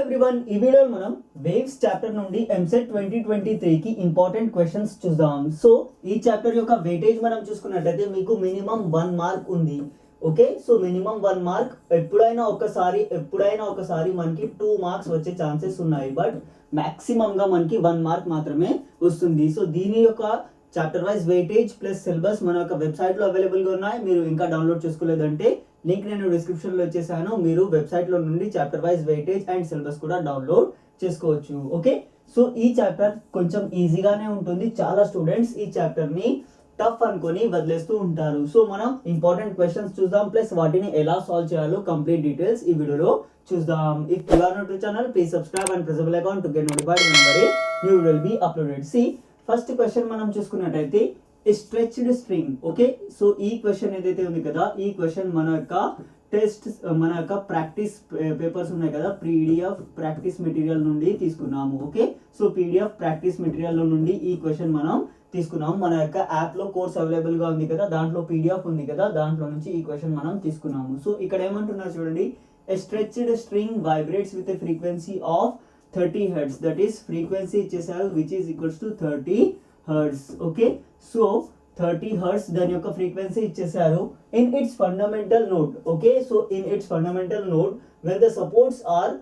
Everyone, ఈ వీడియోలో మనం వేవ్స్ చాప్టర్ నుండి ఎంసెట్ 2023 కి ఇంపార్టెంట్ క్వశ్చన్స్ చూద్దాం. సో ఈ చాప్టర్ యొక్క వెయిటేజ్ మనం చూసుకున్నట్లయితే మీకు మినిమం 1 మార్క్ ఉంది. Okay, so minimum 1 mark. ఎప్పుడైనా ఒకసారి మనకి 2 మార్క్స్ వచ్చే ఛాన్సెస్ ఉన్నాయి, బట్ మాక్సిమం గా మనకి 1 మార్క్ మాత్రమే వస్తుంది. సో దీని యొక్క chapter wise weightage plus syllabus మన యొక్క వెబ్సైట్ లో అవైలబుల్ గా ఉన్నాయి. మీరు ఇంకా డౌన్లోడ్ చేసుకోలేదంటే లింక్ నేను డిస్క్రిప్షన్ లో ఇచ్చేసాను. మీరు వెబ్సైట్ లో నుండి chapter wise weightage and syllabus కూడా డౌన్లోడ్ చేసుకోవచ్చు. ఓకే, సో ఈ చాప్టర్ కొంచెం ఈజీగానే ఉంటుంది. చాలా స్టూడెంట్స్ ఈ చాప్టర్ ని టఫ్ అనుకొని వదిలేస్తూ ఉంటారు. సో మనం ఇంపార్టెంట్ క్వశ్చన్స్ చూద్దాం, ప్లస్ వాటిని ఎలా సాల్వ్ చేయాలో కంప్లీట్ డీటెయిల్స్ ఈ వీడియోలో చూద్దాం. If you are new to channel, please subscribe and press the bell icon to get notified whenever a new video will be uploaded. See, first question మనం చూసుకున్నట్టయితే stretched string. Okay, so ఈ question ఏదైతే ఉంది కదా, ఈ question మన యొక్క practice papers ఉన్నాయి కదా, పీడిఎఫ్ ప్రాక్టీస్ మెటీరియల్ నుండి తీసుకున్నాము. Okay, so PDF practice material నుండి ఈ క్వశ్చన్ మనం తీసుకున్నాము. మన యొక్క యాప్ లో కోర్స్ అవైలబుల్ గా ఉంది కదా, దాంట్లో పీడిఎఫ్ ఉంది కదా, దాంట్లో నుంచి ఈ క్వశ్చన్ మనం తీసుకున్నాము. సో ఇక్కడ ఏమంటున్నారు చూడండి, a stretched string vibrates with a frequency of 30 hertz. That is frequency ఇచ్చేసారు which is equals to 30 hertz. Okay, so 30 hertz దాని యొక్క ఫ్రీక్వెన్సీ ఇచ్చేసారు. In its fundamental node, okay, so in its fundamental node when the supports are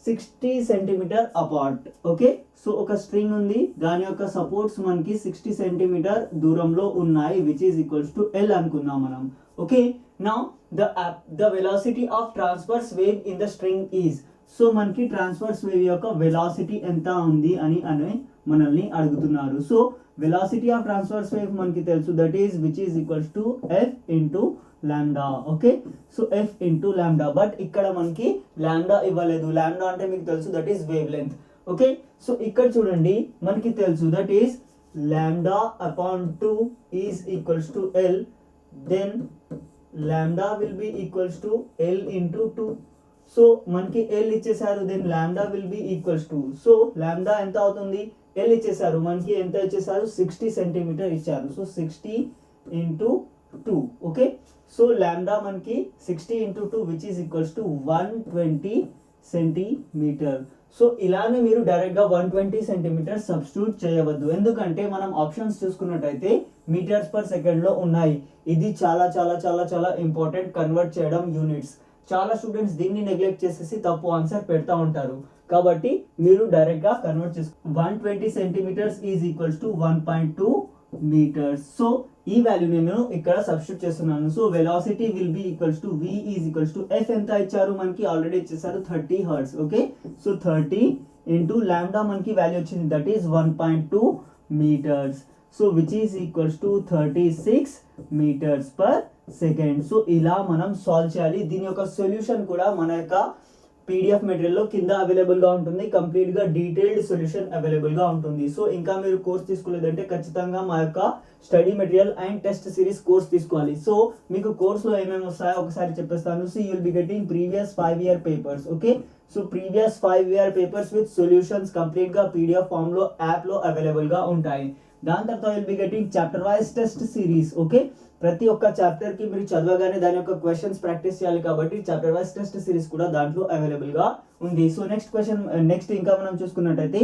60 centimeter apart. Okay, so ఒక string ఉంది, దాని యొక్క supports మనకి 60 centimetre దూరంలో ఉన్నాయి which is equals to L అనుకుందాం మనం. Okay, now the velocity of transverse wave in the string is. So మనకి ట్రాన్స్వర్స్ వేవ్ యొక్క వెలాసిటీ ఎంత ఉంది అని మనల్ని అడుగుతున్నారు. So velocity of transverse wave మనకి తెలుసు, that is which is equals to F into lambda. Okay, so F into lambda, but ఇక్కడ మనకి లాంబ్డా ఇవ్వలేదు. లాంబ్డా అంటే మీకు తెలుసు, that is wavelength. Okay, so ఇక్కడ చూడండి మనకి తెలుసు, that is lambda upon 2 is equals to L, then lambda will be equals to L into 2. So మనకి ఎల్ ఇచ్చేసారు, then lambda will be equals to, so lambda ఎంత అవుతుంది, L ఇచ్చేసారు, మనకి ఎంత ఇచ్చేసారు 60 సెంటీమీటర్ ఇచ్చారు. So 60 into 2. Okay, so lambda మనకి 60 into 2 which is equals to 120 centimeter. So ఇలానే మీరు డైరెక్ట్ గా 120 సెంటీమీటర్ సబ్స్టిట్యూట్ చేయవద్దు, ఎందుకంటే మనం ఆప్షన్స్ చూసుకున్నట్టయితే మీటర్స్ పర్ సెకండ్ లో ఉన్నాయి. ఇది చాలా చాలా చాలా చాలా ఇంపార్టెంట్ కన్వర్ట్ చేయడం యూనిట్స్. చాలా స్టూడెంట్స్ దీన్ని నెగ్లెక్ట్ చేసేసి తప్పు ఆన్సర్ పెడతా ఉంటారు. కాబట్టి మీరు డైరెక్ట్ గా కన్వర్ట్ చేసుకో. 120 centimeters is equals to 1.2 meters. So ఈ వాల్యూ నేను ఇక్కడ సబ్స్టిట్యూట్ చేస్తున్నాను. So velocity will be equals to v is equals to f ఎంత ఇచ్చారు మనకి, ఆల్రెడీ ఇచ్చేసారు 30 hertz. Okay, so 30 into lambda మనకి వాల్యూ వచ్చింది, that is 1.2 meters. So which is equals to 36 meters per second. So ఇలా మనం solve చేయాలి. దీని యొక్క సొల్యూషన్ కూడా మన యొక్క పీడిఎఫ్ మెటీరియల్ లో కింద అవైలబుల్ గా ఉంటుంది. కంప్లీట్ గా డీటెయిల్డ్ సొల్యూషన్ అవైలబుల్ గా ఉంటుంది. సో ఇంకా మీరు కోర్స్ తీసుకోలేదంటే ఖచ్చితంగా మా యొక్క study material and test series course తీసుకోవాలి. సో మీకు కోర్స్ లో ఏమేమి వస్తాయో ఒకసారి చెప్పేస్తాను. So you will be getting previous 5 year papers. Okay, so previous 5 year papers with solutions complete గా పీడిఎఫ్ ఫామ్ లో యాప్ లో అవైలబుల్ గా ఉంటాయి. దాని తర్వాత will be getting chapter wise test series. Okay, ప్రతి ఒక్క చాప్టర్ కి మీరు చదవగానే దాని యొక్క క్వశ్చన్స్ ప్రాక్టీస్ చేయాలి, కాబట్టి చాప్టర్ వైజ్ టెస్ట్ సిరీస్ కూడా దాంట్లో అవైలబుల్ గా ఉంది. సో నెక్స్ట్ ఇంకా మనం చూసుకున్నట్టయితే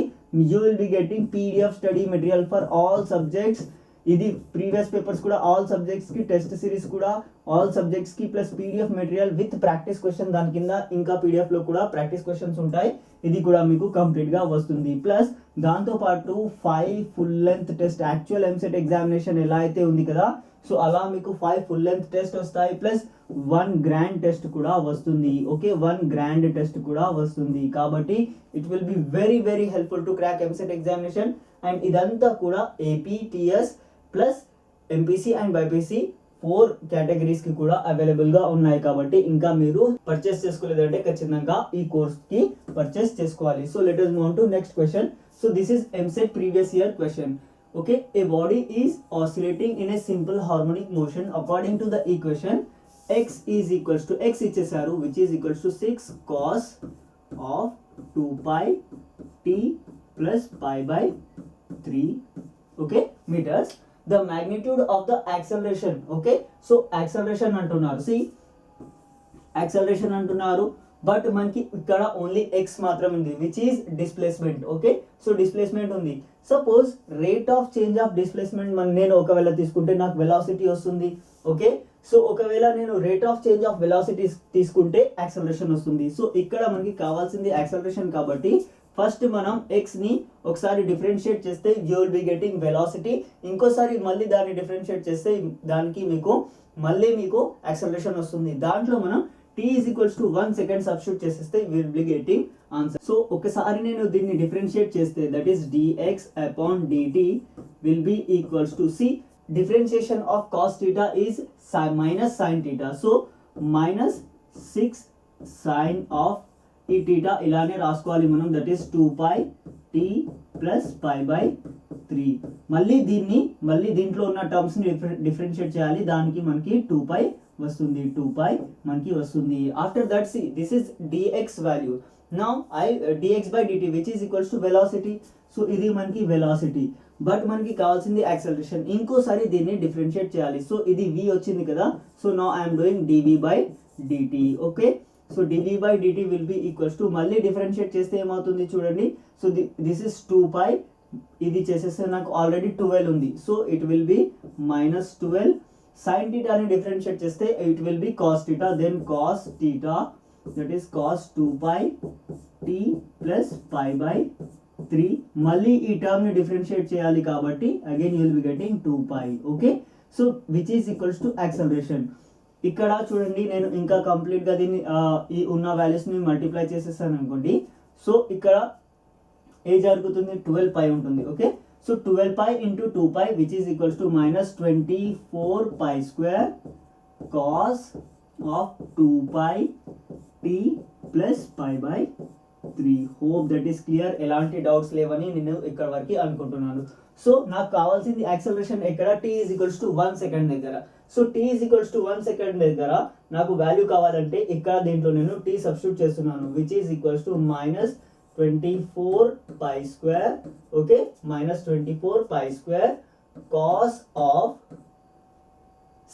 you will be getting PDF study material for all subjects. ఇది ప్రీవియస్ పేపర్స్ కూడా ఆల్ సబ్జెక్ట్స్ కి, టెస్ట్ సిరీస్ కూడా ఆల్ సబ్జెక్ట్స్ కి, plus PDF material with practice question. దాని కింద ఇంకా పీడిఎఫ్ లో కూడా ప్రాక్టీస్ క్వశ్చన్స్ ఉంటాయి. ఇది కూడా మీకు కంప్లీట్ గా వస్తుంది. ప్లస్ దాంతో పాటు 5 full length test, actual EAMCET examination ఎలా అయితే ఉంది కదా, సో అలా మీకు 5 ఫుల్ లెంత్ టెస్ట్ వస్తాయి, ప్లస్ 1 గ్రాండ్ టెస్ట్ కూడా వస్తుంది. ఓకే, 1 గ్రాండ్ టెస్ట్ కూడా వస్తుంది. కాబట్టి it will be very very helpful to crack EAMCET examination. And ఇదంతా కూడా AP, TS plus MPC and BiPC 4 categories కి కూడా అవైలబుల్ గా ఉన్నాయి. కాబట్టి ఇంకా మీరు పర్చేస్ చేసుకోలేదంటే ఖచ్చితంగా ఈ కోర్స్ కి పర్చేస్ చేసుకోవాలి. So let us move on to next question. So this is MCET previous year question. Okay, a body is oscillating in a simple harmonic motion according to the equation x is equals to, x ఇచ్చేసారు which is equals to 6 cos of 2 pi t plus pi by 3, okay, meters. The magnitude of the acceleration. Okay, so acceleration అంటున్నారు. See, acceleration అంటున్నారు. But మనకి ఇక్కడ only x మాత్రం ఉంది which is displacement. Okay, so displacement ఉంది. Suppose rate of change of displacement నేను ఒకవేళ తీసుకుంటే నాకు వెలాసిటీ వస్తుంది. ఓకే, సో ఒకవేళ నేను rate of change of velocity తీసుకుంటే యాక్సలరేషన్ వస్తుంది. సో ఇక్కడ మనకి కావాల్సింది యాక్సలరేషన్ కాబట్టి ఫస్ట్ మనం ఎక్స్ని ఒకసారి డిఫరెన్షియేట్ చేస్తే you will be getting velocity. ఇంకోసారి మళ్ళీ దాన్ని డిఫరెన్షియేట్ చేస్తే దానికి మళ్ళీ మీకు యాక్సలరేషన్ వస్తుంది. దాంట్లో మనం t is equals to 1 second substitute చేసేస్తే will be getting answer. So ఒకసారి నేను దీన్ని డిఫరెన్షియేట్ చేస్తే that is dx upon dt will be equals to see differentiation of cos theta is minus sin theta. So minus 6 sin of ఈ theta ఇలానే రాసుకోవాలి మనం, that is 2 pi t plus pi by 3. మళ్ళీ దీంట్లో ఉన్న టర్మ్స్ని differentiate చేయాలి. దానికి మనకి 2 pi వస్తుంది, 2 pi మనకి వస్తుంది. After that see this is dx value. Now dx by dt which is equals to velocity. So ఇది మనకి వెలాసిటీ, బట్ మనకి కావాల్సింది యాక్సలరేషన్. ఇంకోసారి దీన్ని డిఫరెన్షియేట్ చేయాలి. సో ఇది v వచ్చింది కదా, so now I'm doing dv by dt. Okay, so dv by dt will be equals to మళ్ళీ డిఫరెన్షియేట్ చేస్తే ఏమవుతుంది చూడండి. సో దిస్ ఇస్ 2 pi, ఇది చేసేస్తే నాకు ఆల్రెడీ 12 ఉంది. So it will be minus 12. Sine థీటాని డిఫరెన్షియేట్ చేస్తే it will be cos theta, then cos theta that is cos 2 pi t plus pi by 3. మళ్ళీ ఈ టర్మ్ని డిఫరెన్షియేట్ చేయాలి కాబట్టి again you will be getting 2 pi. Okay, so which is equals to acceleration. ఇక్కడ చూడండి నేను ఇంకా కంప్లీట్గా దీన్ని ఈ ఉన్న వాల్యూస్ని మల్టిప్లై చేసేస్తాను అనుకోండి. సో ఇక్కడ ఏ జరుగుతుంది 12 pi ఉంటుంది. Okay, so 12 pi into 2 pi which is equals to minus 24 pi square cos of 2 pi t plus pi by 3. Hope that is clear. ఎలాంటి డౌట్స్ లేవని నేను ఇక్కడ వరకు అనుకుంటున్నాను. సో నాకు కావాల్సింది యాక్సలరేషన్ ఎక్కడ t is equals to 1 second దగ్గర. So t is equals to 1 second దగ్గర నాకు వాల్యూ కావాలంటే ఇక్కడ దీంట్లో నేను t సబ్స్టిట్యూట్ చేస్తున్నాను which is equals to minus 24 pi square. Okay, minus 24 pi square cos of,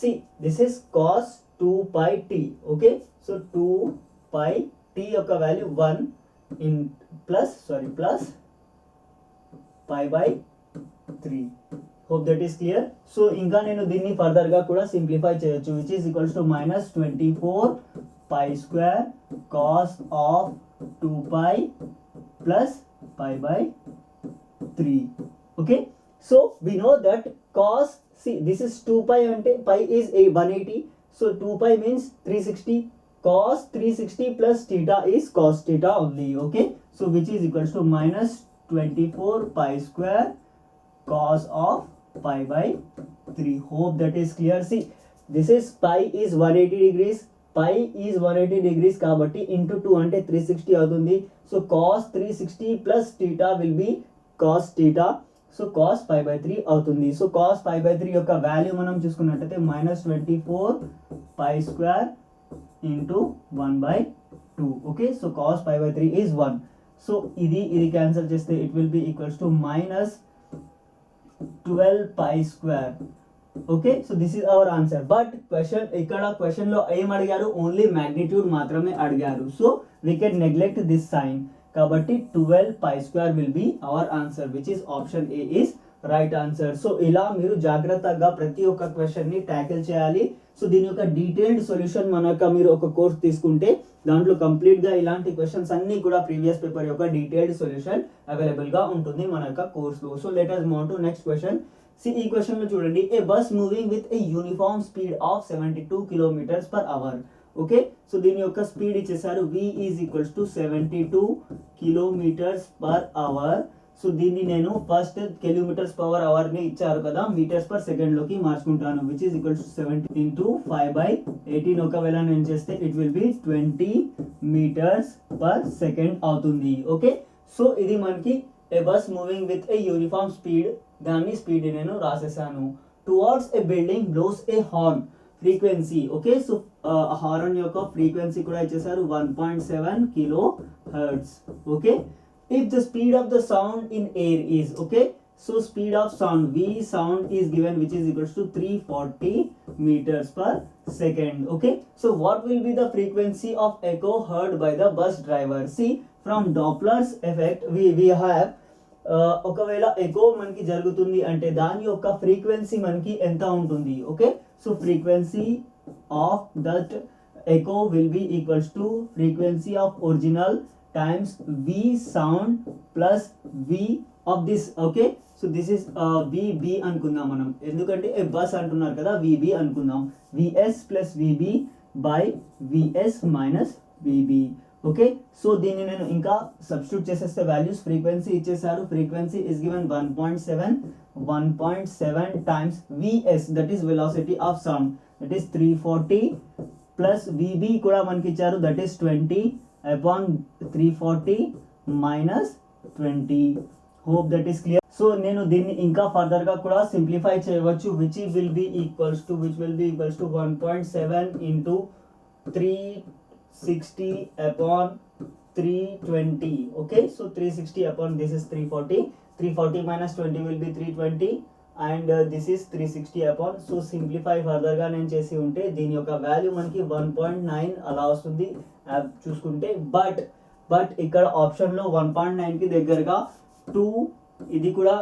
see this is cos 2 pi t. Okay, so 2 pi t యొక్క value 1 in plus pi by 3. hope that is clear. So ఇంకా నేను దీన్ని further గా కూడా simplify చేయొచ్చు which is equals to minus 24 pi square cos of 2 pi plus pi by 3. Okay, so we know that cos, see this is 2 pi ante pi is 180, so 2 pi means 360. cos 360 plus theta is cos theta only. Okay, so which is equals to minus 24 pi square cos of pi by 3. hope that is clear. See this is pi is 180 degrees, pi is 180 degrees కాబట్టి into 2 అంటే 360 అవుతుంది. So cos 360 plus theta will be cos theta, so cos pi by 3 అవుతుంది. So cos pi by 3 యొక్క value మనం చూసుకున్నట్టయితే minus 24 pi square into 1 by 2. Okay, so cos pi by 3 is 1. So ఇది cancel చేస్తే it will be equals to minus 12 pi square. Okay, so this is our answer. But question లో ఏం అడిగారు, only magnitude మాత్రమే అడిగారు. So we can neglect this sign కాబట్టి 12 pi square will be our answer which is option A is right answer. So ఇలా మీరు జాగ్రత్తగా ప్రతి ఒక్క క్వశ్చన్ ని ట్యాకిల్ చేయాలి. సో దీని యొక్క డీటెయిల్డ్ సొల్యూషన్ మీరు ఒక కోర్స్ తీసుకుంటే దాంట్లో కంప్లీట్ గా ఇలాంటి క్వశ్చన్స్ అన్ని కూడా ప్రీవియస్ పేపర్ యొక్క డీటెయిల్డ్ సొల్యూషన్ అవైలబుల్ గా ఉంటుంది మన యొక్క కోర్స్ లో. So let us move to next question. ఈ క్వశ్చన్ లో చూడండి, a bus moving with a uniform speed of 72 kilometres per hour. Okay, so దీని యొక్క స్పీడ్ ఇచ్చేసారు v is equals to 72 kilometres per hour. So దీన్ని నేను first kilometres per hour ని ఇచ్చారు కదా, మీటర్స్ పర్ సెకండ్ లోకి మార్చుకుంటాను which is equals to 70 into 5/18. ఒకవేళ నేను చేస్తే it will be 20 metres per second అవుతుంది. ఓకే, సో ఇది మనకి a bus moving with a uniform speed, దాన్ని స్పీడ్ నేను రాసేసాను. Towards a building blows a horn frequency. Okay, so horn యొక్క ఫ్రీక్వెన్సీ కూడా ఇచ్చేసారు 1.7 kilo hertz. Okay, if the speed of the sound in air is, okay, So speed of sound, V sound is given, which is equals to 340 meters per second. Okay, so what will be the frequency of echo heard by the bus driver? See, from Doppler's effect we have ఒకవేళ echo మనకి జరుగుతుంది అంటే దాని యొక్క frequency మనకి ఎంత ఉంటుంది. Okay, so frequency of that echo will be equals to frequency of original times V sound plus V of this. Okay, so this is VB అనుకుందాం మనం, ఎందుకంటే బస్ అంటున్నారు కదా, VB అనుకుందాం. VS plus VB by VS minus VB. Okay, so దీన్ని నేను ఇంకా substitute చేసేస్తే వాల్యూస్, ఫ్రీక్వెన్సీ ఇచ్చేసారు, frequency is given 1.7 times VS, that is velocity of sound, that is 340 plus VB కూడా మనకి ఇచ్చారు, that is 20 upon 340 minus 20. Hope that is clear. So నేను దీన్ని ఇంకా ఫర్దర్ గా కూడా సింప్లిఫై చేయవచ్చు, which will be equals to 1.7 into 360 upon 320. Okay, so 360 upon this is 340 minus 20 will be 320 and this is 360 upon. So simplify further గా నేను చేసి ఉంటే దీని యొక్క వాల్యూ మనకి 1.9 అలా వస్తుంది చూసుకుంటే. బట్ ఇక్కడ ఆప్షన్ లో 1.9 కి దగ్గరగా 2, ఇది కూడా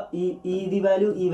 ఈ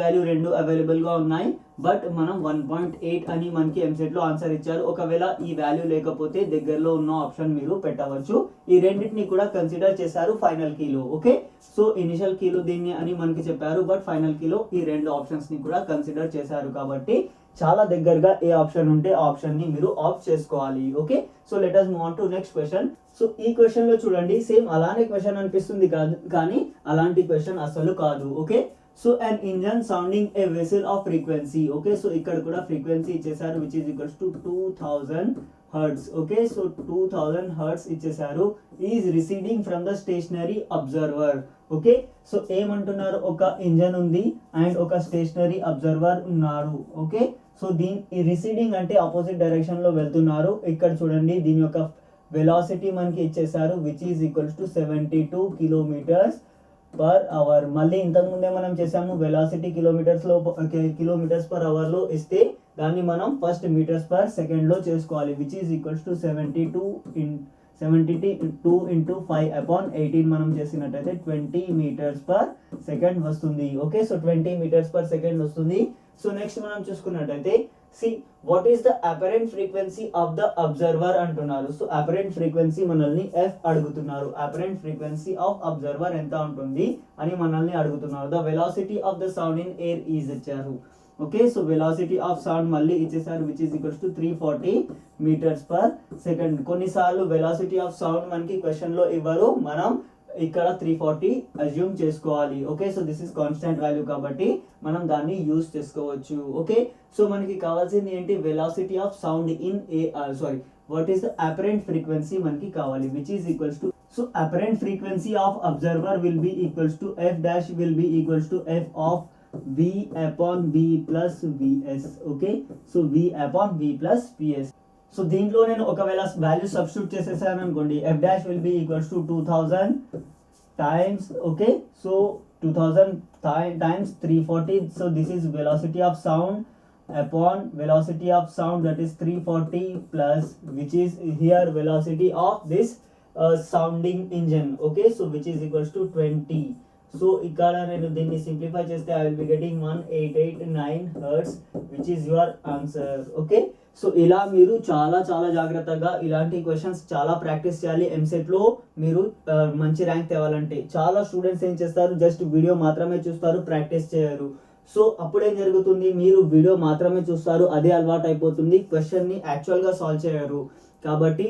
వాల్యూ రెండు అవైలబుల్ గా ఉన్నాయి. బట్ మనం 1.8 అని మనకి ఎంసెట్ లో ఆన్సర్ ఇచ్చారు. ఒకవేళ ఈ వాల్యూ లేకపోతే దగ్గరలో ఉన్న ఆప్షన్ మీరు పెట్టవచ్చు. ఈ రెండింటిని కూడా కన్సిడర్ చేశారు ఫైనల్ కీలో. ఓకే, సో ఇనిషియల్ కీలో దీన్ని అని మనకి చెప్పారు, బట్ ఫైనల్ కీలో ఈ రెండు ఆప్షన్స్ ని కూడా కన్సిడర్ చేశారు. కాబట్టి చాలా దగ్గరగా ఏ ఆప్షన్ ఉంటే ఆప్షన్ ని మీరు ఆప్ట్ చేసుకోవాలి. Okay, so let us move on to next question. So ఈ క్వశ్చన్ లో చూడండి, సేమ్ అలానే క్వశ్చన్ అనిపిస్తుంది కాదు, కానీ అలాంటి క్వశ్చన్ అసలు కాదు. Okay, so an engine sounding a whistle of frequency. Okay, so ఇక్కడ కూడా ఫ్రీక్వెన్సీ ఇచ్చేసారు, which is equals to 2000 hertz. Okay, so 2000 hertz ఇచ్చేసారు, is receding from the stationary observer. Okay, so ఏమంటున్నారు, ఒక ఇంజన్ ఉంది అండ్ ఒక స్టేషనరీ అబ్జర్వర్ ఉన్నారు. Okay, so దీని రిసీడింగ్ అంటే ఆపోజిట్ డైరెక్షన్ లో వెళ్తున్నారు. ఇక్కడ చూడండి దీని యొక్క వెలాసిటీ మనకి ఇచ్చేసారు, which is equals to 72 kilometers per hour. మళ్ళీ ఇంతకు ముందే మనం చేసాము, వెలాసిటీ కిలోమీటర్స్ పర్ అవర్ లో ఇస్తే దాన్ని మనం ఫస్ట్ మీటర్స్ పర్ సెకండ్ లో చేసుకోవాలి, which is equals to 72 into 5 upon 18 మనం చేసినట్టయితే 20 meters per second వస్తుంది. Okay, so 20 meters per second వస్తుంది. సో నెక్స్ట్ మనం చూసుకున్నట్టయితే see what is the apparent frequency of the observer అంటున్నారు. సో apparent frequency మనల్ని F అడుగుతున్నారు, apparent frequency of observer ఎంత ఉంటుంది అని మనల్ని అడుగుతున్నారు. the velocity of the sound in air is ఇచ్చారు. Okay, so velocity of sound మళ్ళీ ఇచ్చేసారు, which is equals to 340 meters per second. కొన్నిసార్లు వెలాసిటీ ఆఫ్ సౌండ్ మనకి క్వశ్చన్ లో ఇవ్వరు, మనం ఇక్కడ 340 అజ్యూమ్ చేసుకోవాలి. Okay, so this is constant value కాబట్టి మనం దాన్ని యూజ్ చేసుకోవచ్చు. ఓకే, సో మనకి కావాల్సింది ఏంటి, velocity of sound in what is the apparent frequency మనకి కావాలి, which is equals to, so apparent frequency of observer will be equals to F dash will be equals to F of V upon V plus Vs. Okay, so V upon V plus Vs. So దీంట్లో నేను ఒకవేళ value substitute చేసేసాను అనుకోండి, F dash will be equals to 2000 times, okay, so 2000 times 340. so this is velocity of sound upon velocity of sound, that is 340 plus, which is here velocity of this sounding engine. Okay, so which is equals to 20. So ఇక్కడ నేను దీన్ని simplify చేస్తే I will be getting 1889 hertz, which is your answer. Okay, so ఇలా మీరు చాలా జాగ్రత్తగా ఇలాంటి questions చాలా ప్రాక్టీస్ చేయాలి. ఎంసెట్ లో మీరు మంచి ర్యాంక్ తేవాలంటే చాలా స్టూడెంట్స్ ఏం చేస్తారు, జస్ట్ వీడియో మాత్రమే చూస్తారు, ప్రాక్టీస్ చేయరు. సో అప్పుడేం జరుగుతుంది, మీరు వీడియో మాత్రమే చూస్తారు, అదే అలవాటు అయిపోతుంది, క్వశ్చన్ ని యాక్చువల్ గా సాల్వ్ చేయరు. కాబట్టి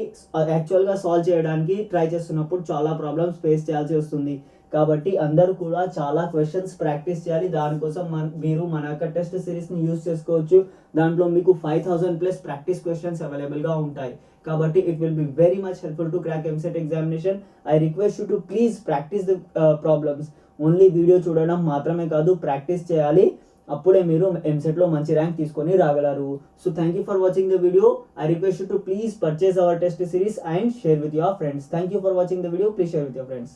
యాక్చువల్ గా సాల్వ్ చేయడానికి ట్రై చేస్తున్నప్పుడు చాలా ప్రాబ్లమ్స్ ఫేస్ చేయాల్సి వస్తుంది. కాబట్టి అందరూ కూడా చాలా క్వశ్చన్స్ ప్రాక్టీస్ చేయాలి. దానికోసం మీరు మన యొక్క టెస్ట్ సిరీస్ ని యూజ్ చేసుకోవచ్చు. దాంట్లో మీకు 5000+ ప్రాక్టీస్ క్వశ్చన్స్ అవైలబుల్ గా ఉంటాయి. కాబట్టి it will be very much helpful to crack EAMCET examination. I request you to please practice the problems. Only video చూడడం మాత్రమే కాదు, ప్రాక్టీస్ చేయాలి. అప్పుడే మీరు ఎంసెట్ లో మంచి ర్యాంక్ తీసుకొని రాగలరు. So thank you for watching the video. I request you to please purchase our test series and share with your friends. Thank you for watching the video. Please share with your friends.